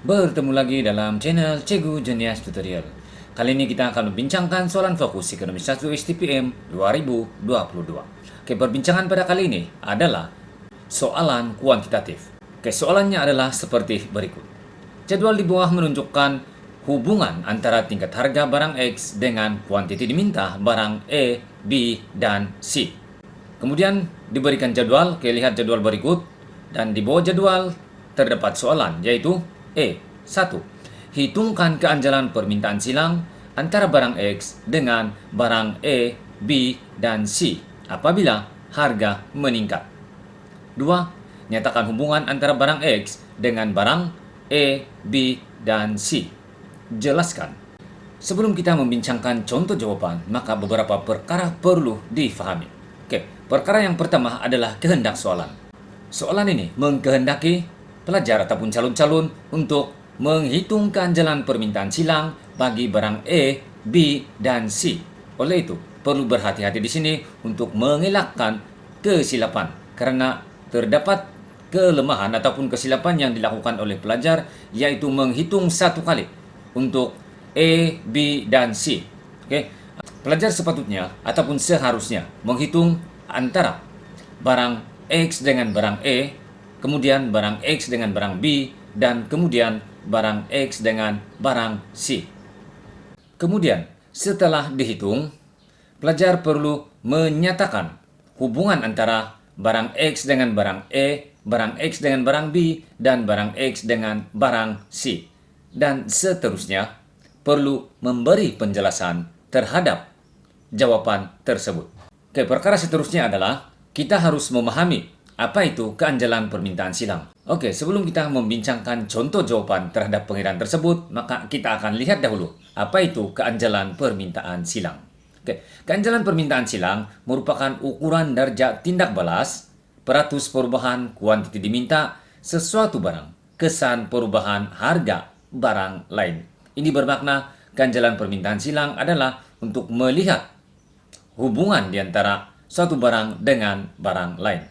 Bertemu lagi dalam channel Cikgu Jenius Tutorial. Kali ini kita akan membincangkan soalan fokus Ekonomi 1 STPM 2022. Oke, perbincangan pada kali ini adalah soalan kuantitatif. Oke, soalannya adalah seperti berikut. Jadwal di bawah menunjukkan hubungan antara tingkat harga barang X dengan kuantiti diminta barang E, B, dan C. Kemudian diberikan jadwal, oke, lihat jadwal berikut, dan di bawah jadwal terdapat soalan, yaitu E1. Hitungkan keanjalan permintaan silang antara barang X dengan barang E, B, dan C apabila harga meningkat. 2. Nyatakan hubungan antara barang X dengan barang E, B, dan C. Jelaskan. Sebelum kita membincangkan contoh jawaban, maka beberapa perkara perlu difahami. Oke, perkara yang pertama adalah kehendak soalan. Soalan ini mengkehendaki pelajar ataupun calon-calon untuk menghitung keanjalan permintaan silang bagi barang E, B, dan C. Oleh itu, perlu berhati-hati di sini untuk mengelakkan kesilapan karena terdapat kelemahan ataupun kesilapan yang dilakukan oleh pelajar, yaitu menghitung satu kali untuk E, B, dan C. Oke. Pelajar sepatutnya ataupun seharusnya menghitung antara barang X dengan barang E, kemudian barang X dengan barang B, dan kemudian barang X dengan barang C. Kemudian, setelah dihitung, pelajar perlu menyatakan hubungan antara barang X dengan barang E, barang X dengan barang B, dan barang X dengan barang C. Dan seterusnya, perlu memberi penjelasan terhadap jawaban tersebut. Oke, perkara seterusnya adalah kita harus memahami apa itu keanjalan permintaan silang. Oke, sebelum kita membincangkan contoh jawaban terhadap pengiraan tersebut, maka kita akan lihat dahulu apa itu keanjalan permintaan silang. Oke, keanjalan permintaan silang merupakan ukuran derajat tindak balas, peratus perubahan kuantiti diminta sesuatu barang, kesan perubahan harga barang lain. Ini bermakna keanjalan permintaan silang adalah untuk melihat hubungan di antara suatu barang dengan barang lain.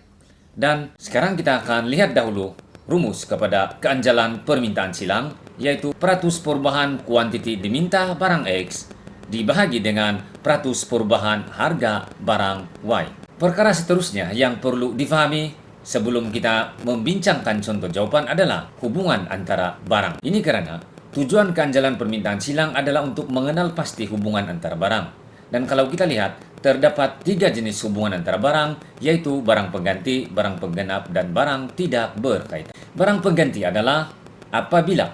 Dan sekarang kita akan lihat dahulu rumus kepada keanjalan permintaan silang, yaitu peratus perubahan kuantiti diminta barang X dibahagi dengan peratus perubahan harga barang Y. Perkara seterusnya yang perlu difahami sebelum kita membincangkan contoh jawaban adalah hubungan antara barang. Ini karena tujuan keanjalan permintaan silang adalah untuk mengenal pasti hubungan antara barang. Dan kalau kita lihat, terdapat 3 jenis hubungan antara barang, yaitu barang pengganti, barang penggenap, dan barang tidak berkaitan. Barang pengganti adalah apabila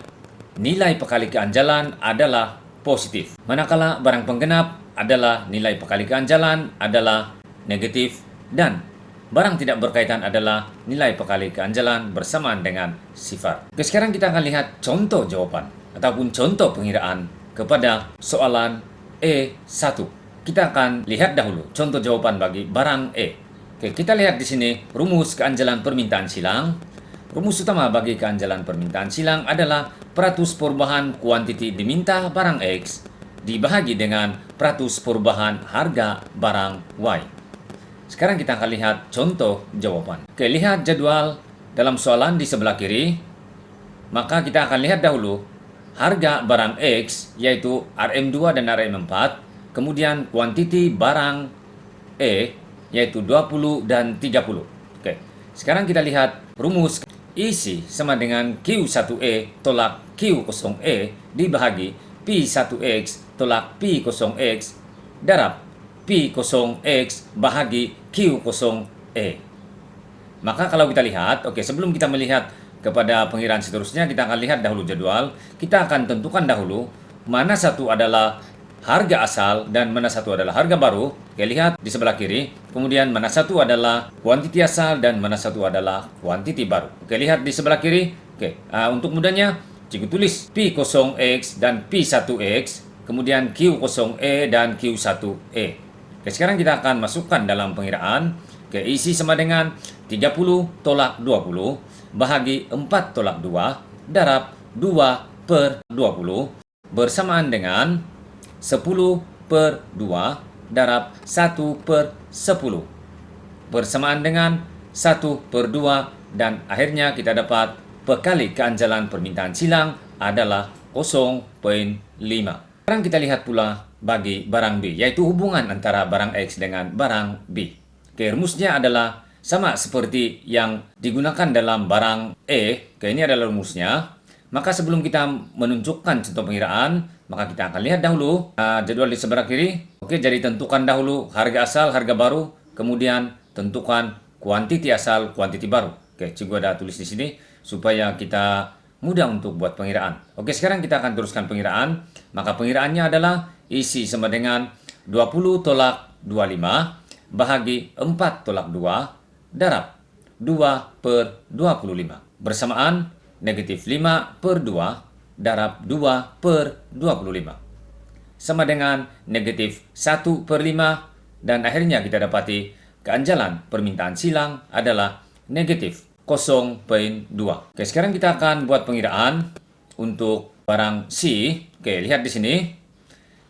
nilai pekali keanjalan adalah positif, manakala barang penggenap adalah nilai pekali keanjalan adalah negatif, dan barang tidak berkaitan adalah nilai pekali keanjalan bersamaan dengan sifar. Oke, sekarang kita akan lihat contoh jawaban ataupun contoh pengiraan kepada soalan E1. Kita akan lihat dahulu contoh jawaban bagi barang E. Oke, kita lihat di sini rumus keanjalan permintaan silang. Rumus utama bagi keanjalan permintaan silang adalah peratus perubahan kuantiti diminta barang X dibahagi dengan peratus perubahan harga barang Y. Sekarang kita akan lihat contoh jawaban. Oke, lihat jadwal dalam soalan di sebelah kiri. Maka kita akan lihat dahulu harga barang X, yaitu RM2 dan RM4. Kemudian kuantiti barang E, yaitu 20 dan 30. Oke, sekarang kita lihat rumus isi sama dengan Q1E tolak Q0E dibahagi P1X tolak P0X darab P0X bahagi Q0E. Maka kalau kita lihat, oke, sebelum kita melihat kepada pengiraan seterusnya, kita akan lihat dahulu jadwal. Kita akan tentukan dahulu mana satu adalah harga asal dan mana satu adalah harga baru. Oke, lihat di sebelah kiri. Kemudian mana satu adalah kuantiti asal dan mana satu adalah kuantiti baru. Oke, lihat di sebelah kiri. Oke, untuk mudahnya cikgu tulis P0X dan P1X, kemudian Q0E dan Q1E. Oke, sekarang kita akan masukkan dalam pengiraan. Oke, isi sama dengan 30 tolak 20 bahagi 4 tolak 2 darab 2 per 20 bersamaan dengan 10 per 2 darab 1 per 10 bersamaan dengan 1 per 2, dan akhirnya kita dapat pekali keanjalan permintaan silang adalah 0,5. Sekarang kita lihat pula bagi barang B, yaitu hubungan antara barang X dengan barang B. Oke, rumusnya adalah sama seperti yang digunakan dalam barang E. Oke, ini adalah rumusnya. Maka sebelum kita menunjukkan contoh pengiraan, maka kita akan lihat dahulu jadwal di sebelah kiri. Oke, jadi tentukan dahulu harga asal, harga baru, kemudian tentukan kuantiti asal, kuantiti baru. Oke, cikgu ada tulis di sini supaya kita mudah untuk buat pengiraan. Oke, sekarang kita akan teruskan pengiraan. Maka pengiraannya adalah isi sama dengan 20 tolak 25 bahagi 4 tolak 2 darab 2 per 25. Bersamaan negatif 5 per 2 darab 2 per 25. Sama dengan negatif 1 per 5. Dan akhirnya kita dapati keanjalan permintaan silang adalah negatif 0,2. Oke, sekarang kita akan buat pengiraan untuk barang C. Oke, lihat di sini.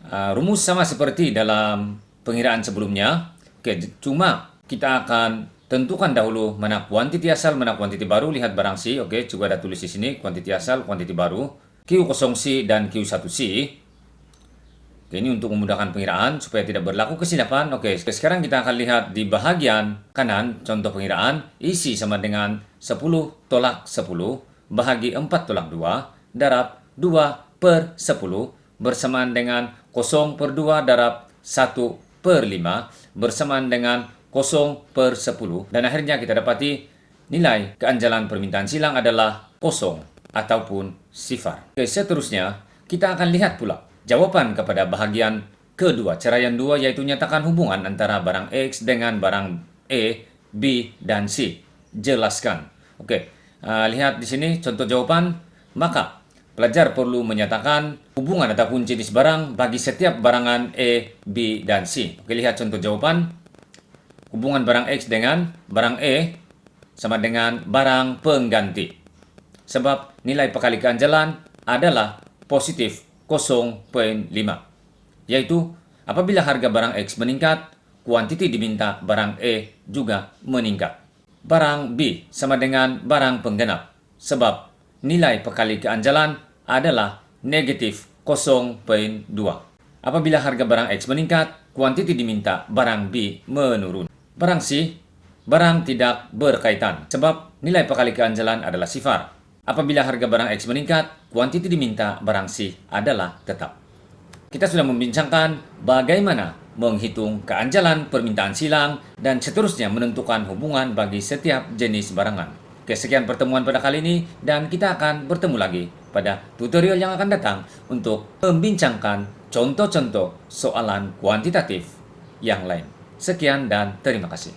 Rumus sama seperti dalam pengiraan sebelumnya. Oke, cuma kita akan tentukan dahulu mana kuantiti asal, mana kuantiti baru. Lihat barang C. Oke, juga ada tulis di sini kuantiti asal, kuantiti baru. Q0C dan Q1C. Oke, ini untuk memudahkan pengiraan supaya tidak berlaku kesilapan. Oke, sekarang kita akan lihat di bahagian kanan contoh pengiraan. Isi sama dengan 10 tolak 10 bahagi 4 tolak 2 darab 2 per 10 bersamaan dengan 0 per 2 darab 1 per 5 bersamaan dengan 0 per 10. Dan akhirnya kita dapati nilai keanjalan permintaan silang adalah 0 ataupun sifar. Oke, seterusnya kita akan lihat pula jawaban kepada bahagian kedua, caraian 2, yaitu nyatakan hubungan antara barang X dengan barang E, B, dan C. Jelaskan. Oke, lihat di sini contoh jawaban. Maka, pelajar perlu menyatakan hubungan ataupun jenis barang bagi setiap barangan E, B, dan C. Oke, lihat contoh jawaban. Hubungan barang X dengan barang E sama dengan barang pengganti. Sebab nilai pekali keanjalan adalah positif 0,5, yaitu apabila harga barang X meningkat, kuantiti diminta barang E juga meningkat. Barang B sama dengan barang penggenap, sebab nilai pekali keanjalan adalah negatif 0,2. Apabila harga barang X meningkat, kuantiti diminta barang B menurun. Barang C, barang tidak berkaitan, sebab nilai pekali keanjalan adalah sifar. Apabila harga barang X meningkat, kuantiti diminta barang C adalah tetap. Kita sudah membincangkan bagaimana menghitung keanjalan permintaan silang dan seterusnya menentukan hubungan bagi setiap jenis barangan. Oke, sekian pertemuan pada kali ini dan kita akan bertemu lagi pada tutorial yang akan datang untuk membincangkan contoh-contoh soalan kuantitatif yang lain. Sekian dan terima kasih.